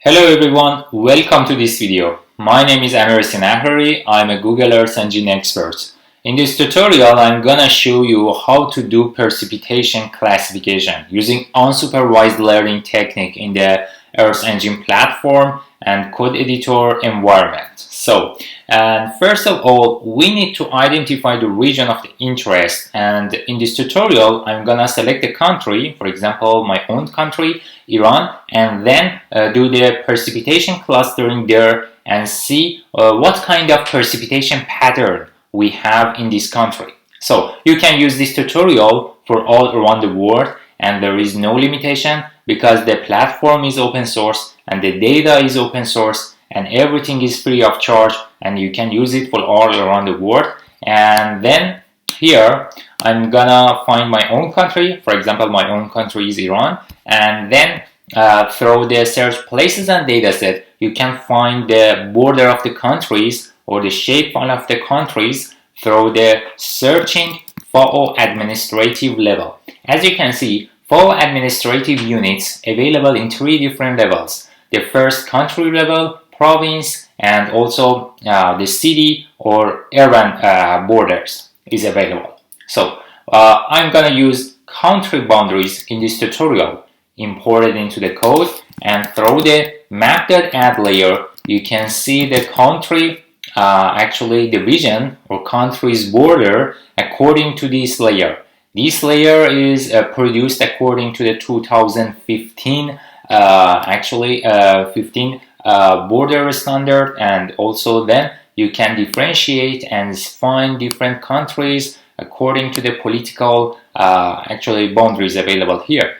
Hello everyone, welcome to this video. My name is Amir Sinahari. I'm a Google Earth Engine expert. In this tutorial, I'm gonna show you how to do precipitation classification using unsupervised learning technique in the Earth Engine platform and code editor environment. First of all, we need to identify the region of the interest, and in this tutorial, I'm gonna select the country, for example, my own country, Iran, and then do the precipitation clustering there and see what kind of precipitation pattern we have in this country. So you can use this tutorial for all around the world, and there is no limitation because the platform is open source and the data is open source and everything is free of charge, and you can use it for all around the world. And then here I'm gonna find my own country. For example, my own country is Iran, and then through the search places and dataset, you can find the border of the countries or the shapefile of the countries through the searching FAO administrative level. As you can see, FAO administrative units available in three different levels. The first, country level, province, and also the city or urban borders is available. So I'm gonna use country boundaries in this tutorial. Import it into the code, and through the map.add layer, you can see the country, actually the region or country's border according to this layer. This layer is produced according to the 2015 border standard, and also then you can differentiate and find different countries according to the political boundaries available here.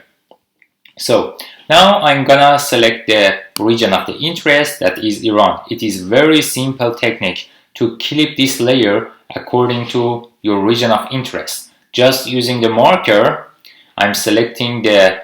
So now I'm gonna select the region of the interest, that is Iran. It is very simple technique to clip this layer according to your region of interest. Just using the marker, I'm selecting the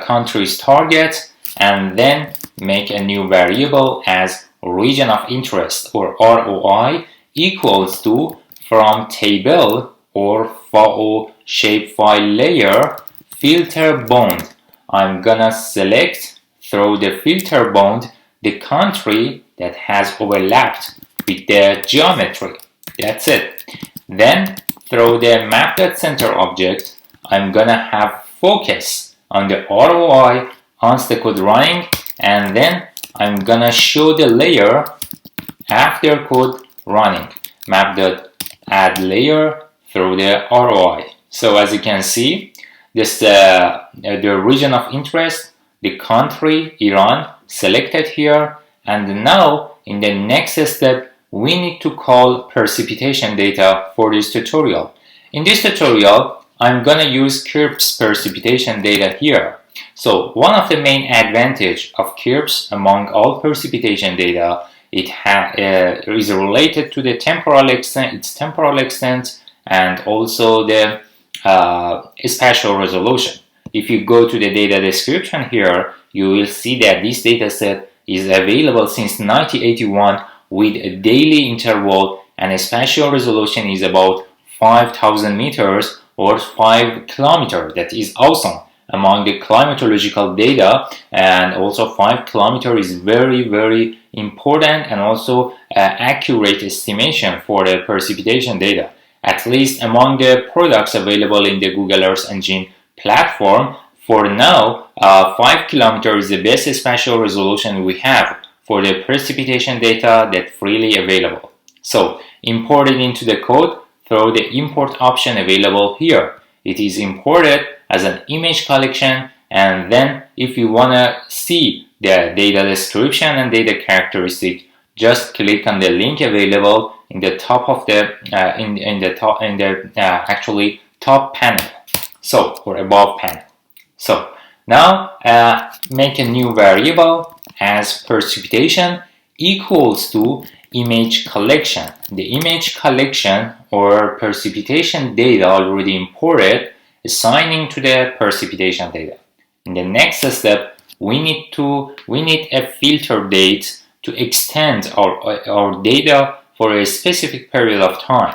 country's target and then make a new variable as region of interest or ROI equals to from table or FAO shapefile layer filter bound. I'm gonna select through the filter bound the country that has overlapped with the geometry. That's it. Then through the map.center object, I'm gonna have focus on the ROI once the code running, and then I'm gonna show the layer after code running. Map.add layer through the ROI. So as you can see, this the region of interest, the country Iran selected here, and now in the next step we need to call precipitation data for this tutorial. In this tutorial, I'm gonna use KIRP's precipitation data here. So one of the main advantage of KIRP's among all precipitation data, it is related to the temporal extent, and also the spatial resolution. If you go to the data description here, you will see that this dataset is available since 1981 with a daily interval, and a spatial resolution is about 5,000 meters or 5 kilometers. That is awesome among the climatological data, and also 5 kilometers is very important and also accurate estimation for the precipitation data. At least among the products available in the Google Earth Engine platform, for now, 5 kilometers is the best spatial resolution we have for the precipitation data that's freely available. So import it into the code through the import option available here. It is imported as an image collection, and then if you want to see the data description and data characteristic, just click on the link available in the top of the top panel, or above panel. So now make a new variable as precipitation equals to image collection. The image collection or precipitation data already imported, assigning to the precipitation data. In the next step, we need a filter date to extend our data for a specific period of time.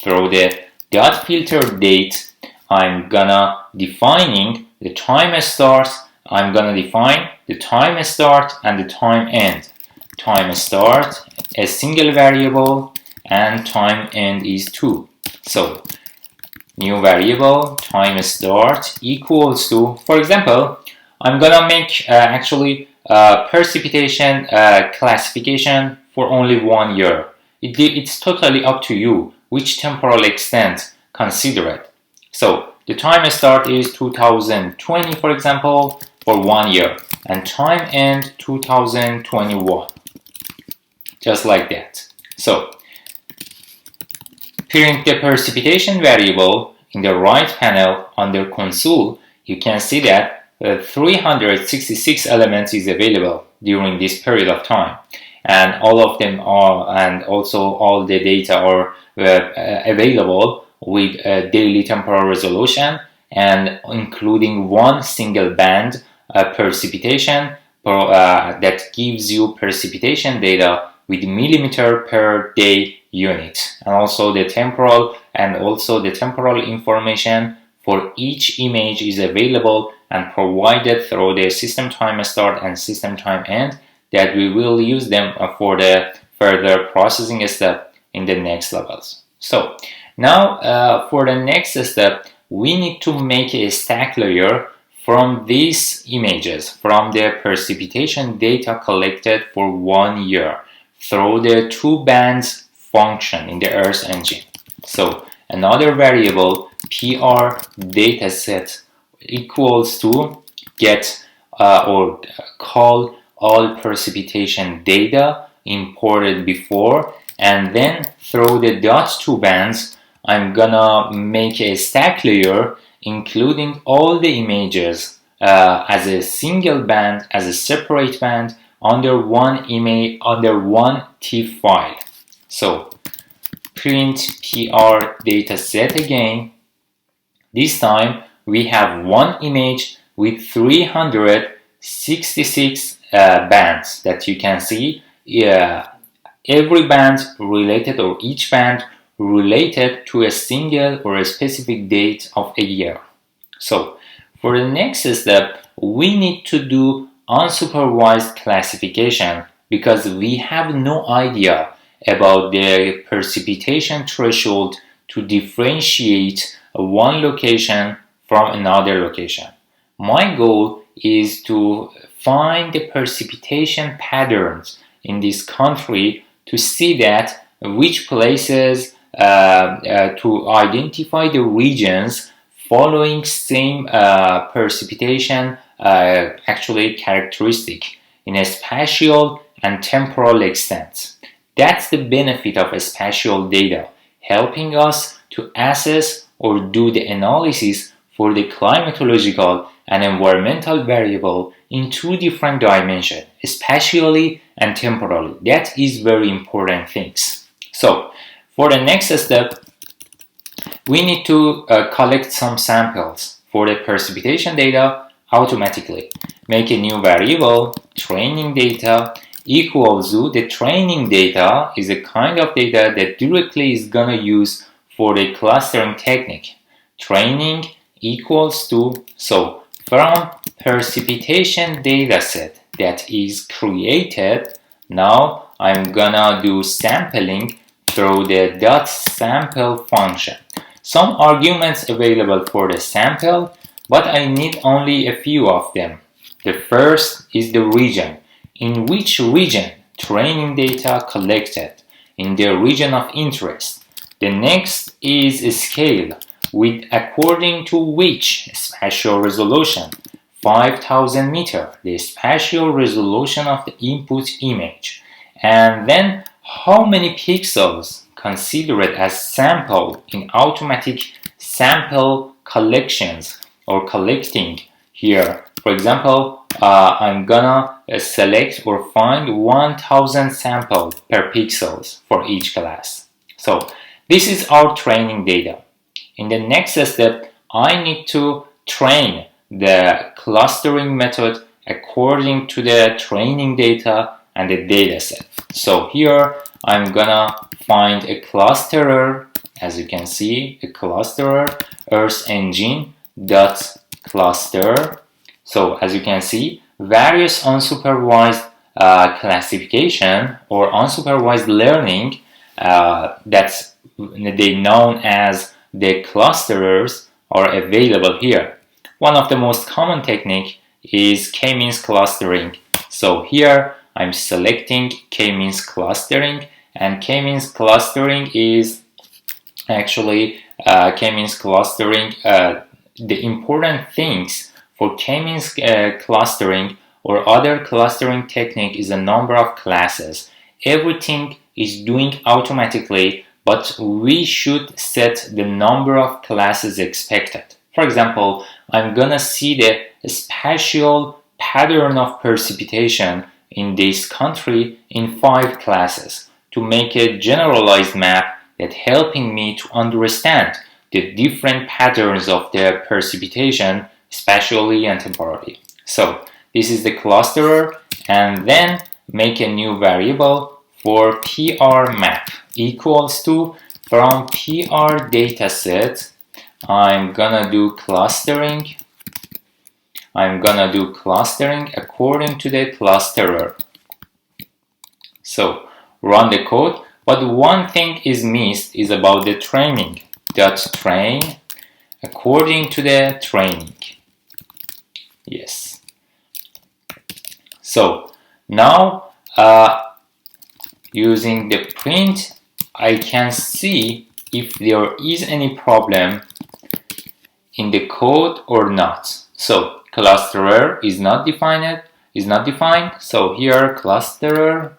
Through the dot filter date, I'm gonna defining the time starts I'm gonna define the time start and the time end. Time start, a single variable, and time end is 2. So new variable time start equals to, for example, I'm gonna make precipitation classification for only 1 year. It's totally up to you which temporal extent consider it. So the time start is 2020, for example, for 1 year, and time end 2021, just like that. So print the precipitation variable in the right panel under console. You can see that 366 elements is available during this period of time, and all of them are, and also all the data are available with daily temporal resolution, and including one single band precipitation that gives you precipitation data with millimeter per day unit, and also the temporal information for each image is available and provided through the system time start and system time end, that we will use them for the further processing step in the next levels. So now for the next step, we need to make a stack layer from these images, from the precipitation data collected for 1 year through the 2 bands function in the Earth engine. So another variable PR dataset equals to get or call all precipitation data imported before, and then through the .2 bands I'm gonna make a stack layer including all the images as a single band, as a separate band under one image, under one TIFF file. So print PR dataset again. This time we have one image with 366 bands that you can see. Every band related, or each band related to a single or a specific date of a year. So for the next step, we need to do unsupervised classification, because we have no idea about the precipitation threshold to differentiate one location from another location. My goal is to find the precipitation patterns in this country to see that which places to identify the regions following same precipitation characteristic in a spatial and temporal extent. That's the benefit of spatial data, helping us to assess or do the analysis for the climatological and environmental variable in 2 different dimensions, spatially and temporally. That is very important things. So for the next step, we need to collect some samples for the precipitation data automatically. Make a new variable, training data, equals to the training data is a kind of data that directly is gonna use for the clustering technique. Training equals to, so from precipitation dataset that is created, now I'm gonna do sampling through the .sample function. Some arguments available for the sample, but I need only a few of them. The first is the region. In which region training data collected, in the region of interest. The next is a scale, with according to which spatial resolution, 5000 meter, the spatial resolution of the input image, and then how many pixels considered as sample in automatic sample collections or collecting here. For example, I'm gonna select or find 1000 samples per pixels for each class. So this is our training data. In the next step, I need to train the clustering method according to the training data and the data set. So here I'm gonna find a clusterer, as you can see, a clusterer, Earth engine dot cluster. So as you can see, various unsupervised classification or unsupervised learning that's they known as the clusterers are available here. One of the most common technique is k-means clustering. So here I'm selecting k-means clustering, and k-means clustering is actually k-means clustering. The important things for k-means clustering or other clustering technique is a number of classes. Everything is doing automatically, but we should set the number of classes expected. For example, I'm gonna see the spatial pattern of precipitation in this country in 5 classes to make a generalized map that helping me to understand the different patterns of the precipitation spatially and temporally. So this is the clusterer, and then make a new variable for PR map equals to from PR dataset. I'm gonna do clustering. I'm gonna do clustering according to the clusterer. So run the code, but one thing is missed is about the training. .train according to the training. Yes. So now using the print, I can see if there is any problem in the code or not. So clusterer is not defined. So here clusterer,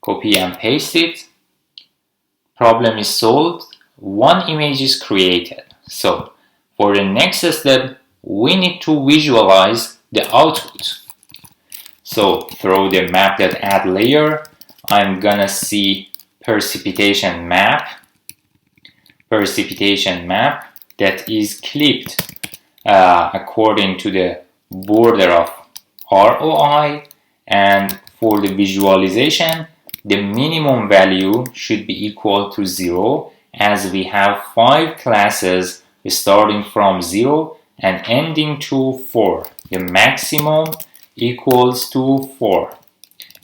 copy and paste it. Problem is solved. One image is created. So for the next step, we need to visualize the output. So through the map.add layer, I'm gonna see precipitation map that is clipped according to the border of ROI, and for the visualization, the minimum value should be equal to 0, as we have 5 classes starting from 0 and ending to 4. The maximum equals to 4.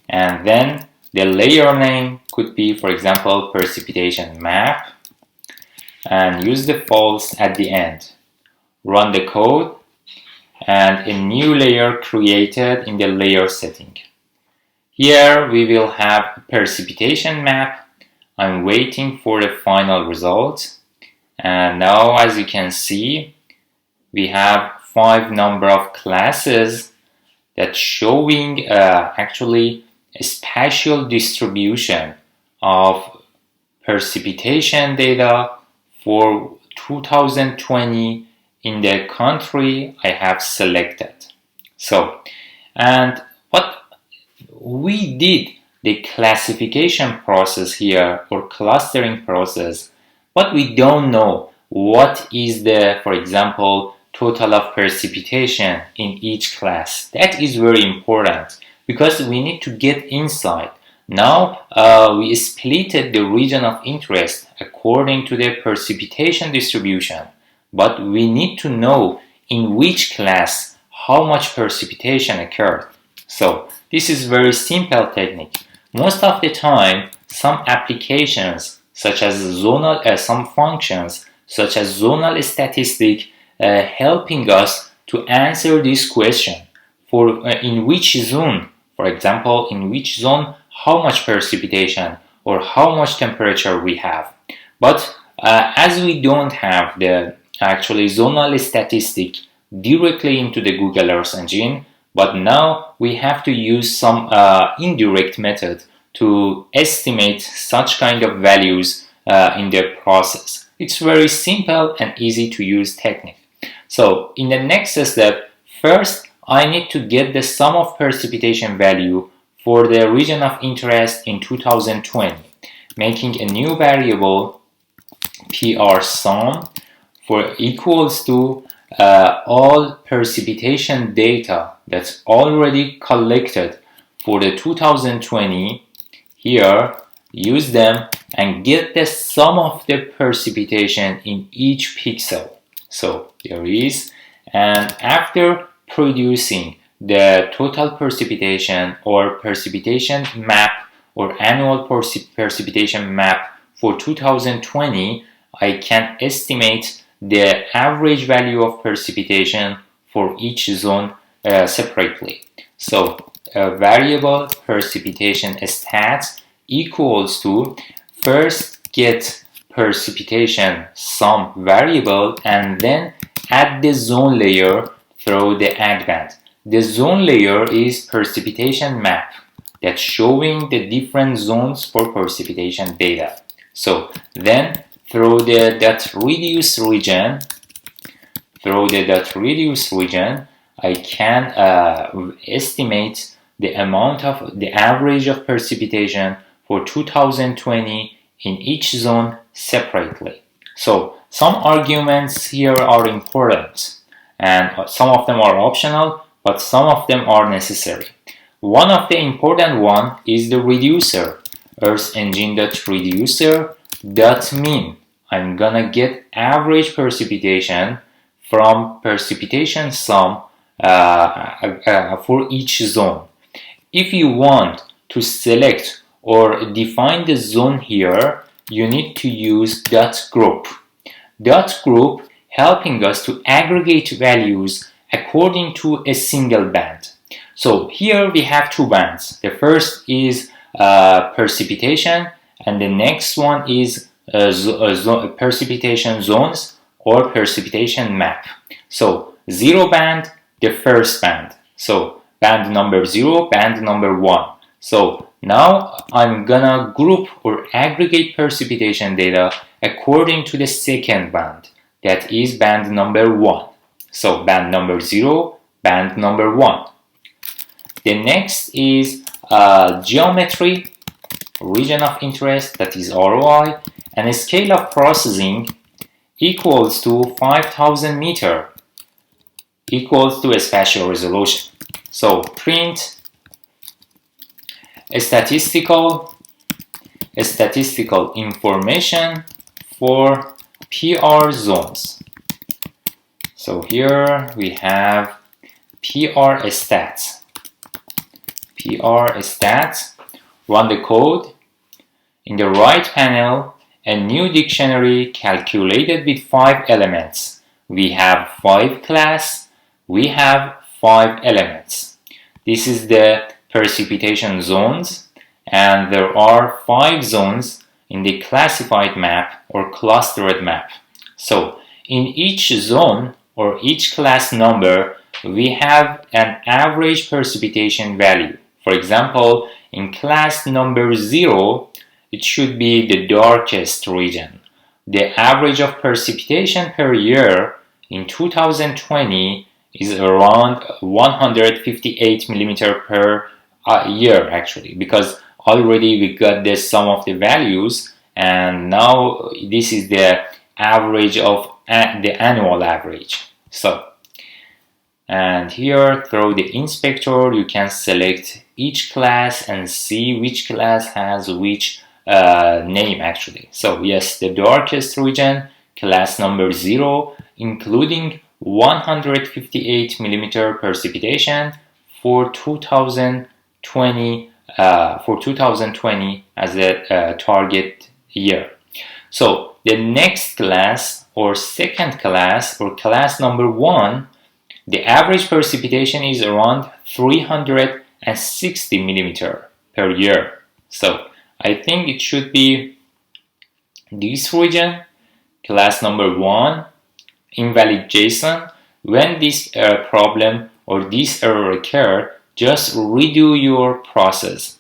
And then the layer name could be, for example, precipitation map, and use the false at the end. Run the code, and a new layer created in the layer setting. Here we will have precipitation map. I'm waiting for the final result, and now as you can see, we have 5 number of classes that showing actually a spatial distribution of precipitation data for 2020 in the country I have selected. So, and what we did, the classification process here or clustering process, but we don't know what is the, for example, total of precipitation in each class. That is very important because we need to get insight. Now we splitted the region of interest according to the precipitation distribution, but we need to know in which class how much precipitation occurred. So this is very simple technique. Most of the time, some applications such as zonal, some functions such as zonal statistic helping us to answer this question for in which zone, for example, in which zone how much precipitation or how much temperature we have. But as we don't have the actually zonal statistic directly into the Google Earth Engine, but now we have to use some indirect method to estimate such kind of values in the process. It's very simple and easy to use technique. So in the next step, first I need to get the sum of precipitation value for the region of interest in 2020, making a new variable PR sum for equals to all precipitation data that's already collected for the 2020. Here, use them and get the sum of the precipitation in each pixel. So there is, and after producing the total precipitation or precipitation map or annual precipitation map for 2020, I can estimate the average value of precipitation for each zone separately. So variable precipitation stats equals to first get precipitation sum variable and then add the zone layer through the add band. The zone layer is precipitation map that's showing the different zones for precipitation data. So then through the .reduce region, I can estimate the amount of the average of precipitation for 2020 in each zone separately. So some arguments here are important and some of them are optional, but some of them are necessary. One of the important one is the reducer, Earth engine.reducer.mean. I'm gonna get average precipitation from precipitation sum for each zone. If you want to select or define the zone here, you need to use .group. .group helping us to aggregate values according to a single band. So here we have two bands. The first is precipitation and the next one is precipitation zones or precipitation map. So 0 band, the first band. So band number 0, band number 1. So now I'm gonna group or aggregate precipitation data according to the second band, that is band number 1. So band number 0, band number 1. The next is geometry, region of interest, that is ROI, and a scale of processing equals to 5000 meter equals to a spatial resolution. So print a statistical information for PR zones. So here we have PRStats. Run the code. In the right panel, a new dictionary calculated with 5 elements. We have 5 class. We have 5 elements. This is the precipitation zones, and there are 5 zones in the classified map or clustered map. So in each zone or each class number, we have an average precipitation value. For example, in class number 0, it should be the darkest region. The average of precipitation per year in 2020 is around 158 millimeter per year, actually, because already we got the sum of the values, and now this is the average of the annual average. So, and here through the inspector you can select each class and see which class has which name, actually. So yes, the darkest region, class number 0, including 158 millimeter precipitation for 2020 as a target year. So the next class or second class or class number 1, the average precipitation is around 360 millimeter per year. So I think it should be this region, class number 1, invalid JSON. When this problem or this error occur, just redo your process.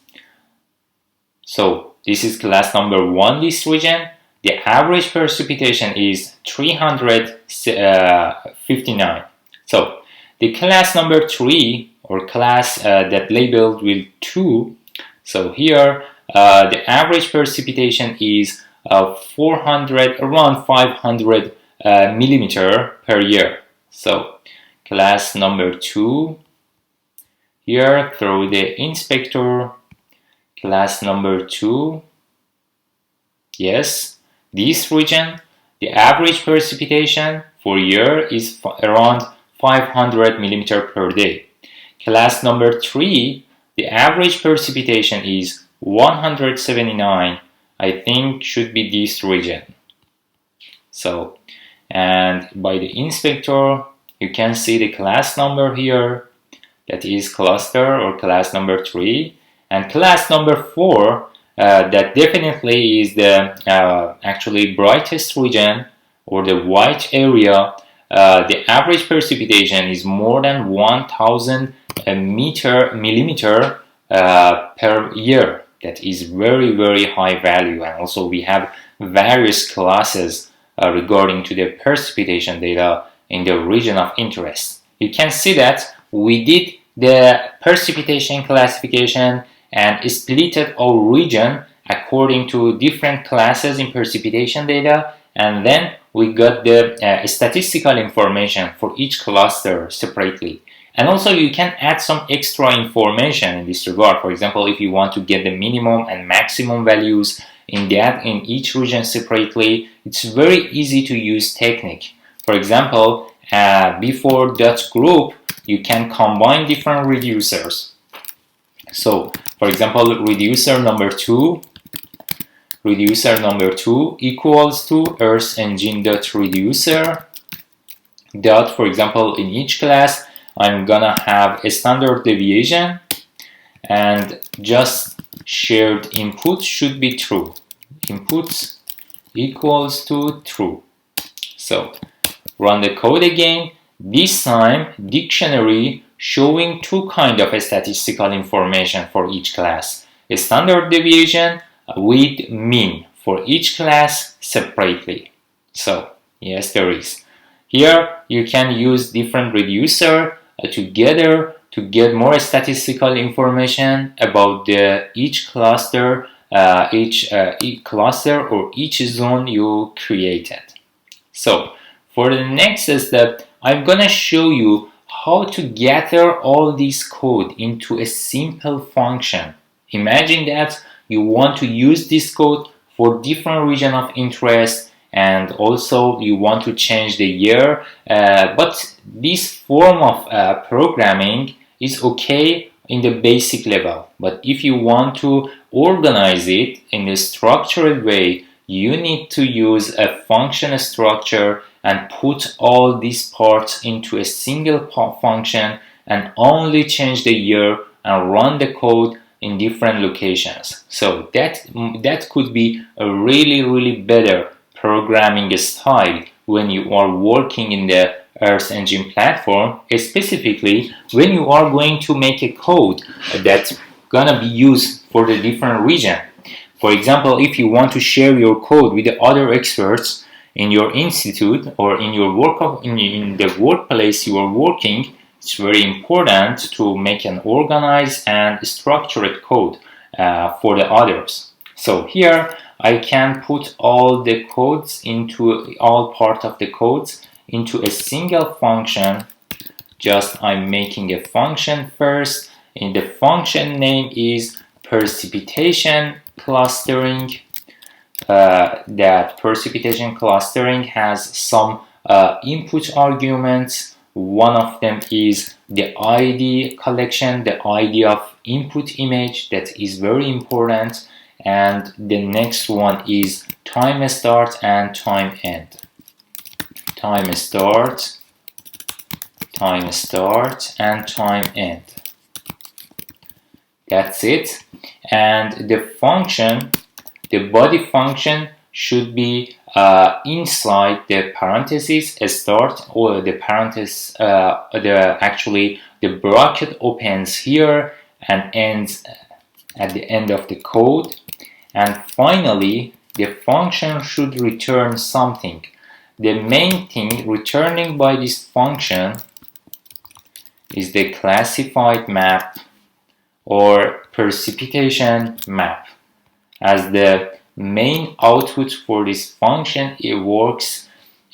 So this is class number 1, this region. The average precipitation is 359. So the class number 3 or class that labeled with 2. So here the average precipitation is around 500 millimeter per year. So class number 2, here through the inspector, class number 2, yes, this region, the average precipitation for year is around 500 millimeter per day. Class number 3, the average precipitation is 179. I think should be this region. So, and by the inspector, you can see the class number here, that is cluster or class number 3, and class number 4, that definitely is the actually brightest region or the white area. The average precipitation is more than 1000 millimeter per year. That is very, very high value. And also we have various classes regarding to the precipitation data in the region of interest. You can see that we did the precipitation classification and splitted our region according to different classes in precipitation data, and then we got the statistical information for each cluster separately. And also you can add some extra information in this regard. For example, if you want to get the minimum and maximum values in each region separately, it's very easy to use technique. For example, before dot group, you can combine different reducers. So, for example, reducer number 2 equals to Earth engine dot reducer dot, for example, in each class I'm gonna have a standard deviation, and just shared input should be true. Inputs equals to true. So run the code again. This time dictionary showing two kind of statistical information for each class. A standard deviation with mean for each class separately. So yes, there is. Here you can use different reducer together to get more statistical information about each cluster, each cluster or each zone you created. So for the next step, I'm gonna show you how to gather all this code into a simple function. Imagine that you want to use this code for different region of interest, and also you want to change the year, but this form of programming is okay in the basic level. But if you want to organize it in a structured way, you need to use a function structure and put all these parts into a single function and only change the year and run the code in different locations. So that could be a really better programming style when you are working in the Earth Engine platform, specifically when you are going to make a code that's gonna be used for the different region. For example, if you want to share your code with the other experts in your institute or in your in the workplace you are working, it's very important to make an organized and structured code for the others. So here I can put all the codes into all part of the codes into a single function. Just I'm making a function first, and the function name is precipitation clustering. That precipitation clustering has some input arguments. One of them is the ID collection, the ID of input image, that is very important. And the next one is time start and time end. Time start and time end. That's it. And the function, the body function should be inside the parentheses start, or the parenthesis, the bracket opens here and ends at the end of the code. And finally, the function should return something. The main thing returning by this function is the classified map or precipitation map. As the main output for this function, it works.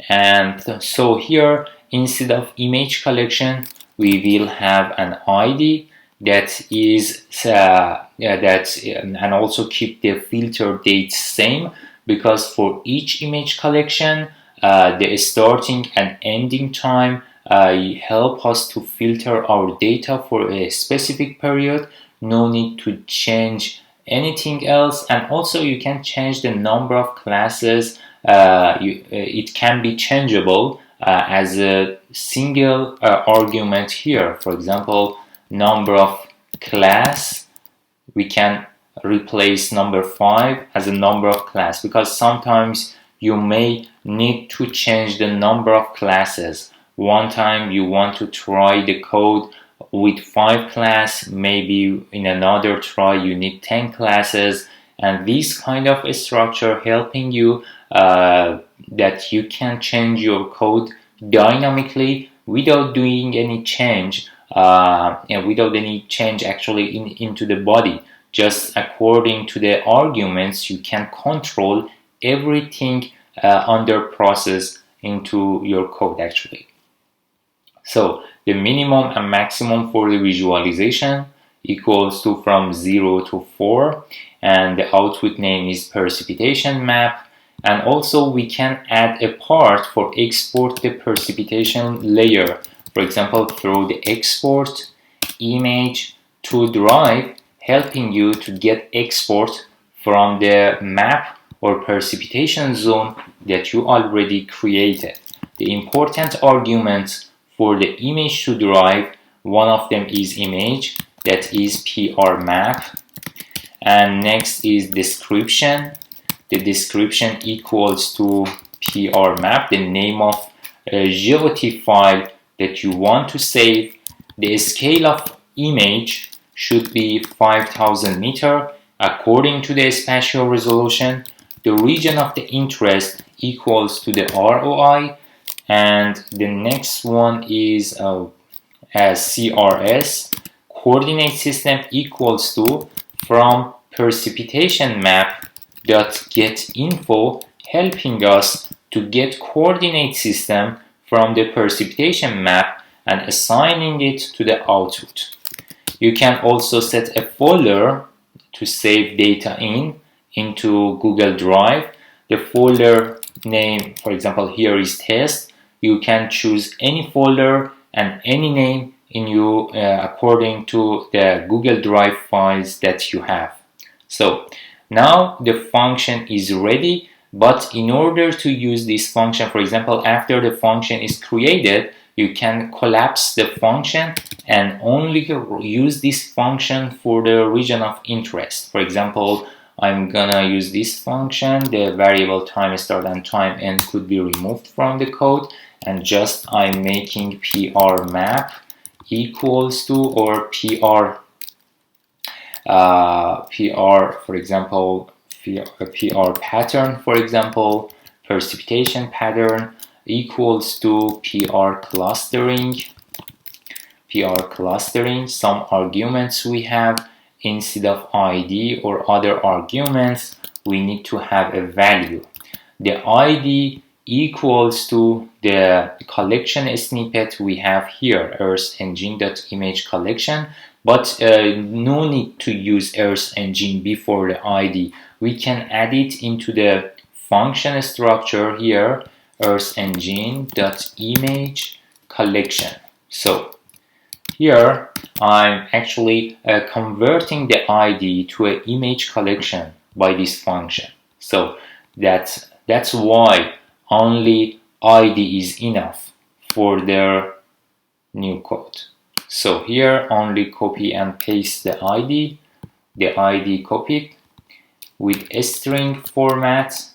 And so here, instead of image collection, we will have an ID that is and also keep the filter date same, because for each image collection the starting and ending time help us to filter our data for a specific period. No need to change anything else, and also you can change the number of classes. It can be changeable as a single argument here. For example, number of class, we can replace number 5 as a number of class, because sometimes you may need to change the number of classes. One time you want to try the code with 5 class, maybe in another try you need 10 classes, and this kind of structure helping you that you can change your code dynamically without doing any change and without any change actually into the body. Just according to the arguments, you can control everything under process into your code actually. So the minimum and maximum for the visualization equals to from 0 to 4, and the output name is precipitation map. And also we can add a part for export the precipitation layer, for example through the export image to drive, helping you to get export from the map or precipitation zone that you already created. The important arguments for the image to drive, one of them is image, that is PR map, and next is description. The description equals to PR map, the name of a GeoTIFF file that you want to save. The scale of image should be 5000 meter according to the spatial resolution. The region of the interest equals to the ROI, and the next one is as CRS, coordinate system equals to from precipitation map dot get info, helping us to get coordinate system from the precipitation map and assigning it to the output. You can also set a folder to save data into Google Drive. The folder name, for example, here is test. You can choose any folder and any name in you according to the Google Drive files that you have. So now the function is ready, but in order to use this function, for example, after the function is created, you can collapse the function and only use this function for the region of interest. For example, I'm gonna use this function, the variable time start and time end could be removed from the code, and just I'm making PR map equals to, or PR, for example, PR pattern, for example, precipitation pattern equals to PR clustering. Some arguments we have, instead of ID or other arguments, we need to have a value. The ID equals to the collection snippet we have here, Earth Engine.image collection, but no need to use Earth Engine before the ID. We can add it into the function structure here, Earth Engine.image collection. So here I'm actually converting the ID to an image collection by this function. So that's why only ID is enough for their new code. So here only copy and paste the ID copied with a string format,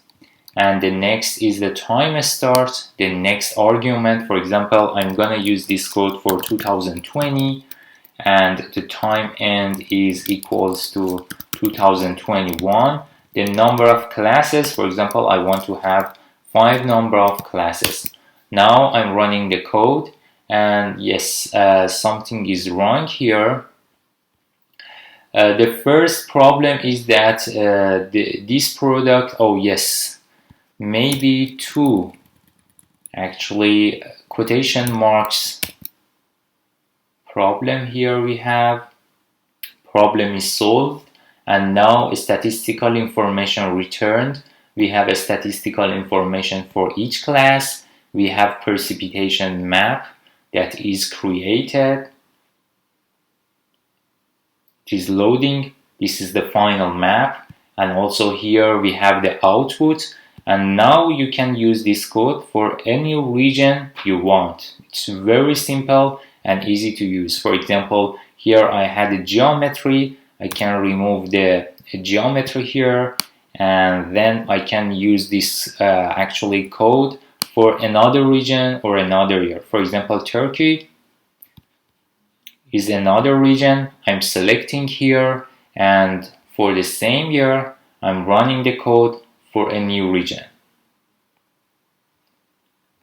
and the next is the time start, the next argument. For example, I'm gonna use this code for 2020, and the time end is equals to 2021. The number of classes, for example, I want to have 5 number of classes. Now I'm running the code, and yes, something is wrong here. The first problem is that this product, oh yes, maybe 2 actually quotation marks problem here we have. Problem is solved, and now statistical information returned. We have a statistical information for each class. We have precipitation map. that is created. It is loading. This is the final map, and also here we have the output. And now you can use this code for any region you want. It's very simple and easy to use. For example, here I had a geometry. I can remove the geometry here, and then I can use this actually code for another region or another year. For example, Turkey is another region. I'm selecting here, and for the same year I'm running the code for a new region.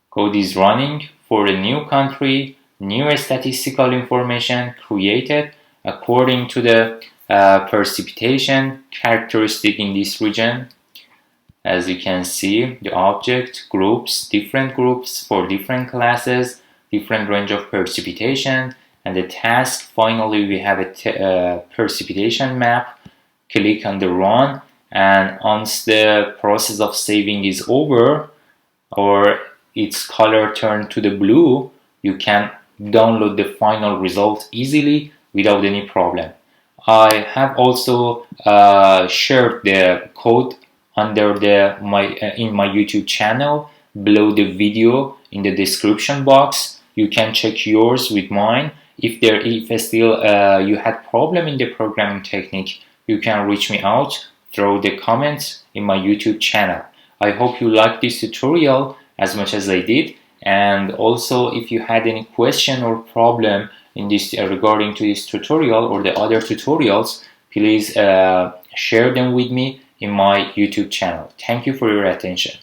Code is running for a new country, new statistical information created according to the precipitation characteristic in this region. As you can see, the object groups, different groups for different classes, different range of precipitation, and the task. Finally, we have a precipitation map. Click on the run, and once the process of saving is over, or its color turned to the blue, you can download the final result easily without any problem. I have also shared the code under in my YouTube channel below the video in the description box. You can check yours with mine. If still you had problem in the programming technique, you can reach me out through the comments in my YouTube channel. I hope you liked this tutorial as much as I did, and also if you had any question or problem in this regarding to this tutorial or the other tutorials, please share them with me in my YouTube channel. Thank you for your attention.